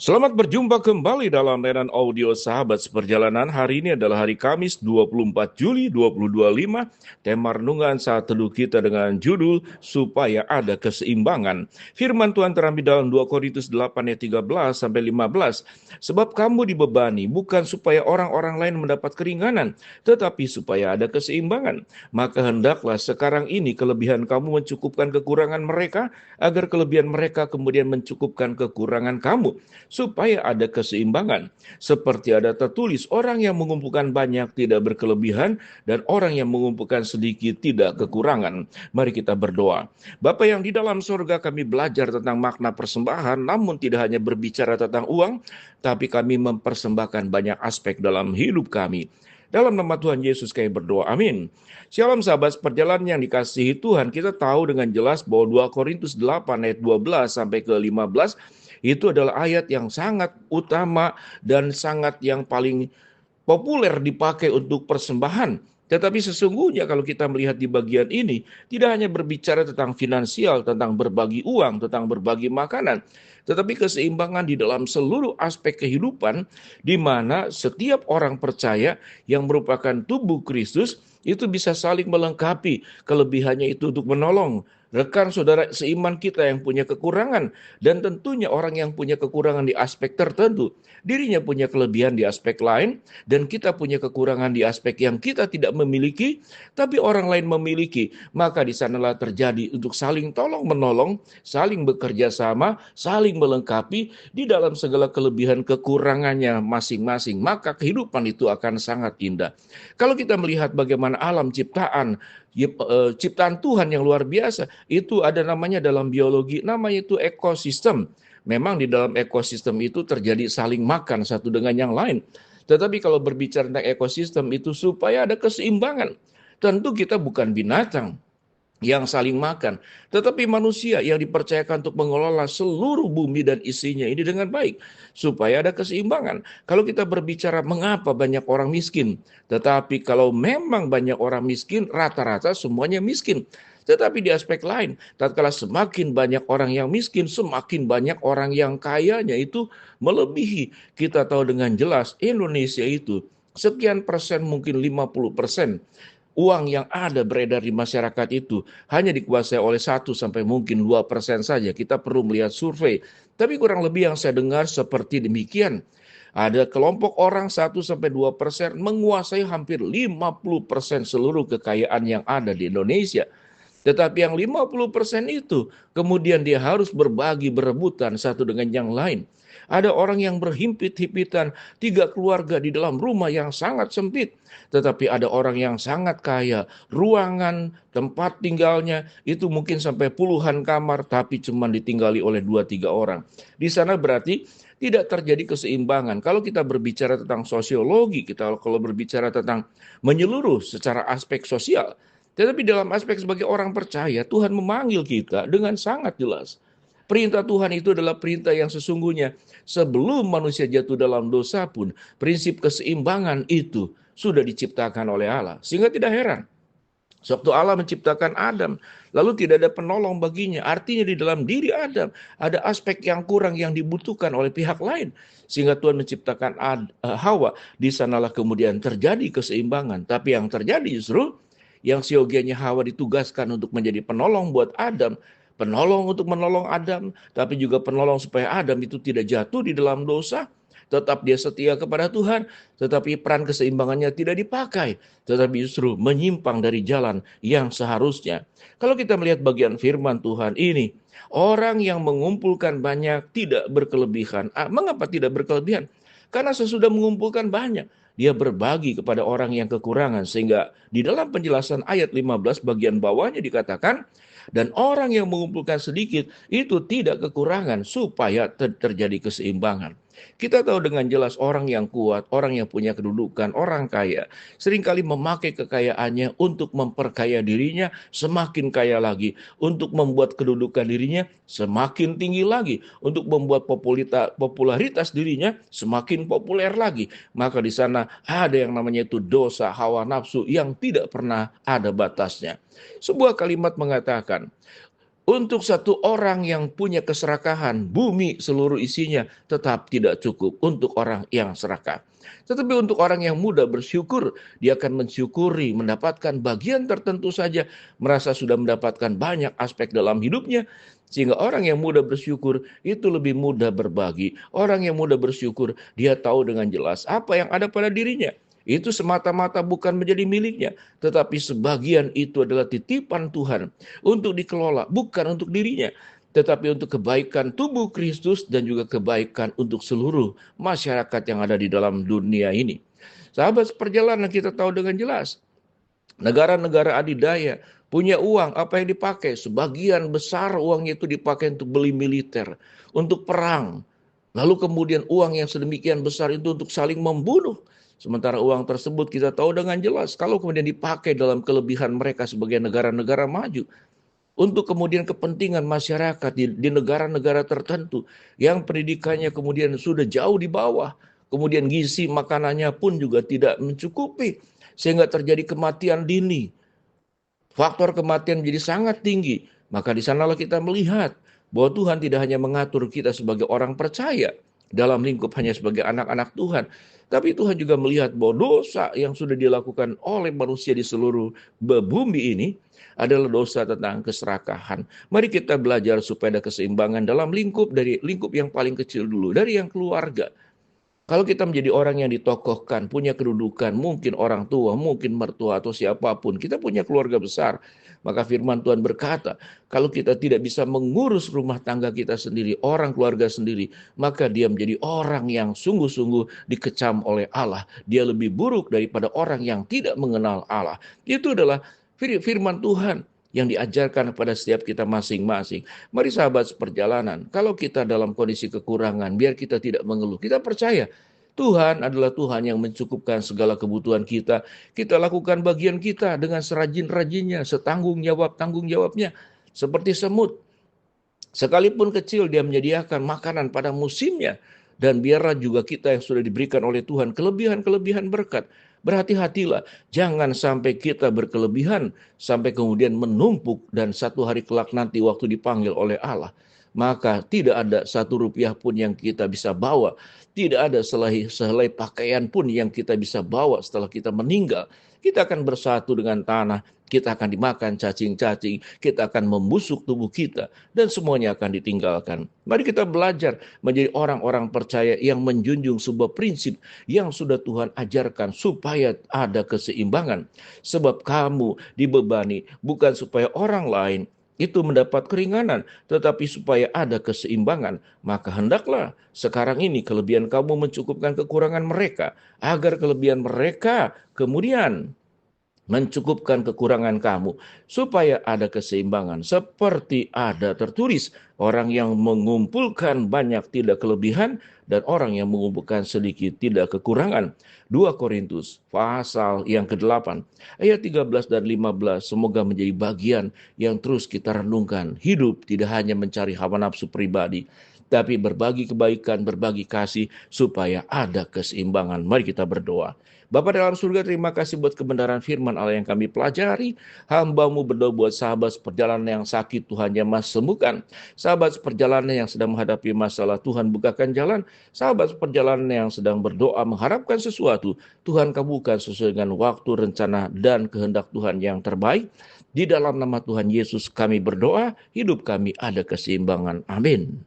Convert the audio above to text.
Selamat berjumpa kembali dalam layanan audio Sahabat Seperjalanan. Hari ini adalah hari Kamis 24 Juli 2025. Tema renungan saat teduh kita dengan judul Supaya Ada Keseimbangan. Firman Tuhan terambil dalam 2 Korintus 8 ayat 13 sampai 15. Sebab kamu dibebani bukan supaya orang-orang lain mendapat keringanan, tetapi supaya ada keseimbangan. Maka hendaklah sekarang ini kelebihan kamu mencukupkan kekurangan mereka, agar kelebihan mereka kemudian mencukupkan kekurangan kamu, supaya ada keseimbangan. Seperti ada tertulis, orang yang mengumpulkan banyak tidak berkelebihan, dan orang yang mengumpulkan sedikit tidak kekurangan. Mari kita berdoa. Bapa yang di dalam surga, kami belajar tentang makna persembahan, namun tidak hanya berbicara tentang uang, tapi kami mempersembahkan banyak aspek dalam hidup kami. Dalam nama Tuhan Yesus kami berdoa, amin. Shalom sahabat perjalanan yang dikasihi Tuhan, kita tahu dengan jelas bahwa 2 Korintus 8 ayat 12 sampai ke 15 itu adalah ayat yang sangat utama dan sangat yang paling populer dipakai untuk persembahan. Tetapi sesungguhnya kalau kita melihat di bagian ini, tidak hanya berbicara tentang finansial, tentang berbagi uang, tentang berbagi makanan, tetapi keseimbangan di dalam seluruh aspek kehidupan, di mana setiap orang percaya yang merupakan tubuh Kristus, itu bisa saling melengkapi. Kelebihannya itu untuk menolong rekan saudara seiman kita yang punya kekurangan, dan tentunya orang yang punya kekurangan di aspek tertentu, dirinya punya kelebihan di aspek lain, dan kita punya kekurangan di aspek yang kita tidak memiliki, tapi orang lain memiliki. Maka di sanalah terjadi untuk saling tolong menolong, saling bekerja sama, saling melengkapi di dalam segala kelebihan kekurangannya masing-masing. Maka kehidupan itu akan sangat indah. Kalau kita melihat bagaimana alam ciptaan Tuhan yang luar biasa, itu ada namanya dalam biologi, namanya itu ekosistem. Memang di dalam ekosistem itu terjadi saling makan satu dengan yang lain. Tetapi kalau berbicara tentang ekosistem itu supaya ada keseimbangan. Tentu kita bukan binatang yang saling makan, tetapi manusia yang dipercayakan untuk mengelola seluruh bumi dan isinya ini dengan baik, supaya ada keseimbangan. Kalau kita berbicara mengapa banyak orang miskin, tetapi kalau memang banyak orang miskin, rata-rata semuanya miskin. Tetapi di aspek lain, tatkala semakin banyak orang yang miskin, semakin banyak orang yang kayanya itu melebihi. Kita tahu dengan jelas Indonesia itu sekian persen, mungkin 50% uang yang ada beredar di masyarakat itu hanya dikuasai oleh 1 sampai mungkin 2% saja. Kita perlu melihat survei. Tapi kurang lebih yang saya dengar seperti demikian. Ada kelompok orang 1 sampai 2% menguasai hampir 50% seluruh kekayaan yang ada di Indonesia. Tetapi yang 50% itu kemudian dia harus berbagi, berebutan satu dengan yang lain. Ada orang yang berhimpit-himpitan, 3 keluarga di dalam rumah yang sangat sempit. Tetapi ada orang yang sangat kaya, ruangan, tempat tinggalnya itu mungkin sampai puluhan kamar, tapi cuma ditinggali oleh 2-3 orang. Di sana berarti tidak terjadi keseimbangan. Kalau kita berbicara tentang sosiologi, kita kalau berbicara tentang menyeluruh secara aspek sosial, tetapi dalam aspek sebagai orang percaya, Tuhan memanggil kita dengan sangat jelas. Perintah Tuhan itu adalah perintah yang sesungguhnya sebelum manusia jatuh dalam dosa pun, prinsip keseimbangan itu sudah diciptakan oleh Allah. Sehingga tidak heran, sewaktu Allah menciptakan Adam, lalu tidak ada penolong baginya. Artinya di dalam diri Adam ada aspek yang kurang yang dibutuhkan oleh pihak lain. Sehingga Tuhan menciptakan Hawa, di sanalah kemudian terjadi keseimbangan. Tapi yang terjadi justru yang siogianya Hawa ditugaskan untuk menjadi penolong buat Adam, penolong untuk menolong Adam, tapi juga penolong supaya Adam itu tidak jatuh di dalam dosa, tetap dia setia kepada Tuhan, tetapi peran keseimbangannya tidak dipakai, tetapi justru menyimpang dari jalan yang seharusnya. Kalau kita melihat bagian firman Tuhan ini, orang yang mengumpulkan banyak tidak berkelebihan. Mengapa tidak berkelebihan? Karena sesudah mengumpulkan banyak, dia berbagi kepada orang yang kekurangan. Sehingga di dalam penjelasan ayat 15 bagian bawahnya dikatakan, dan orang yang mengumpulkan sedikit itu tidak kekurangan supaya terjadi keseimbangan. Kita tahu dengan jelas orang yang kuat, orang yang punya kedudukan, orang kaya, seringkali memakai kekayaannya untuk memperkaya dirinya semakin kaya lagi, untuk membuat kedudukan dirinya semakin tinggi lagi, untuk membuat popularitas dirinya semakin populer lagi. Maka di sana ada yang namanya itu dosa hawa nafsu yang tidak pernah ada batasnya. Sebuah kalimat mengatakan, Untuk satu orang yang punya keserakahan, bumi seluruh isinya tetap tidak cukup untuk orang yang serakah. Tetapi untuk orang yang mudah bersyukur, dia akan mensyukuri, mendapatkan bagian tertentu saja, merasa sudah mendapatkan banyak aspek dalam hidupnya, sehingga orang yang mudah bersyukur itu lebih mudah berbagi. Orang yang mudah bersyukur, dia tahu dengan jelas apa yang ada pada dirinya. Itu semata-mata bukan menjadi miliknya, tetapi sebagian itu adalah titipan Tuhan untuk dikelola, bukan untuk dirinya, tetapi untuk kebaikan tubuh Kristus dan juga kebaikan untuk seluruh masyarakat yang ada di dalam dunia ini. Sahabat seperjalanan, kita tahu dengan jelas, negara-negara adidaya punya uang, apa yang dipakai? Sebagian besar uangnya itu dipakai untuk beli militer, untuk perang. Lalu kemudian uang yang sedemikian besar itu untuk saling membunuh. Sementara uang tersebut kita tahu dengan jelas, kalau kemudian dipakai dalam kelebihan mereka sebagai negara-negara maju, untuk kemudian kepentingan masyarakat di negara-negara tertentu yang pendidikannya kemudian sudah jauh di bawah, kemudian gizi makanannya pun juga tidak mencukupi, sehingga terjadi kematian dini, faktor kematian menjadi sangat tinggi. Maka di sanalah kita melihat bahwa Tuhan tidak hanya mengatur kita sebagai orang percaya dalam lingkup hanya sebagai anak-anak Tuhan, tapi Tuhan juga melihat bahwa dosa yang sudah dilakukan oleh manusia di seluruh bumi ini adalah dosa tentang keserakahan. Mari kita belajar supaya ada keseimbangan dalam lingkup, dari lingkup yang paling kecil dulu, dari yang keluarga. Kalau kita menjadi orang yang ditokohkan, punya kedudukan, mungkin orang tua, mungkin mertua atau siapapun, kita punya keluarga besar. Maka firman Tuhan berkata, kalau kita tidak bisa mengurus rumah tangga kita sendiri, orang keluarga sendiri, maka dia menjadi orang yang sungguh-sungguh dikecam oleh Allah. Dia lebih buruk daripada orang yang tidak mengenal Allah. Itu adalah firman Tuhan yang diajarkan kepada setiap kita masing-masing. Mari sahabat seperjalanan, kalau kita dalam kondisi kekurangan, biar kita tidak mengeluh. Kita percaya Tuhan adalah Tuhan yang mencukupkan segala kebutuhan kita. Kita lakukan bagian kita dengan serajin-rajinnya, setanggung jawabnya. Seperti semut, sekalipun kecil dia menyediakan makanan pada musimnya. Dan biarlah juga kita yang sudah diberikan oleh Tuhan kelebihan-kelebihan berkat. Berhati-hatilah, jangan sampai kita berkelebihan, sampai kemudian menumpuk, dan satu hari kelak nanti waktu dipanggil oleh Allah, maka tidak ada satu rupiah pun yang kita bisa bawa. Tidak ada sehelai pakaian pun yang kita bisa bawa setelah kita meninggal. Kita akan bersatu dengan tanah, kita akan dimakan cacing-cacing, kita akan membusuk tubuh kita, dan semuanya akan ditinggalkan. Mari kita belajar menjadi orang-orang percaya yang menjunjung sebuah prinsip yang sudah Tuhan ajarkan supaya ada keseimbangan. Sebab kamu dibebani bukan supaya orang lain itu mendapat keringanan, tetapi supaya ada keseimbangan. Maka hendaklah sekarang ini kelebihan kamu mencukupkan kekurangan mereka, agar kelebihan mereka kemudian mencukupkan kekurangan kamu, supaya ada keseimbangan. Seperti ada tertulis, orang yang mengumpulkan banyak tidak kelebihan, dan orang yang mengumpulkan sedikit tidak kekurangan. 2 Korintus pasal yang ke-8 ayat 13 dan 15 semoga menjadi bagian yang terus kita renungkan. Hidup tidak hanya mencari hawa nafsu pribadi, tapi berbagi kebaikan, berbagi kasih, supaya ada keseimbangan. Mari kita berdoa. Bapa dalam surga, terima kasih buat kebenaran firman Allah yang kami pelajari. Hamba-Mu berdoa buat sahabat seperjalanan yang sakit, Tuhan jamah sembuhkan. Sahabat seperjalanan yang sedang menghadapi masalah, Tuhan bukakan jalan. Sahabat seperjalanan yang sedang berdoa mengharapkan sesuatu, Tuhan kabulkan sesuai dengan waktu, rencana, dan kehendak Tuhan yang terbaik. Di dalam nama Tuhan Yesus kami berdoa, hidup kami ada keseimbangan. Amin.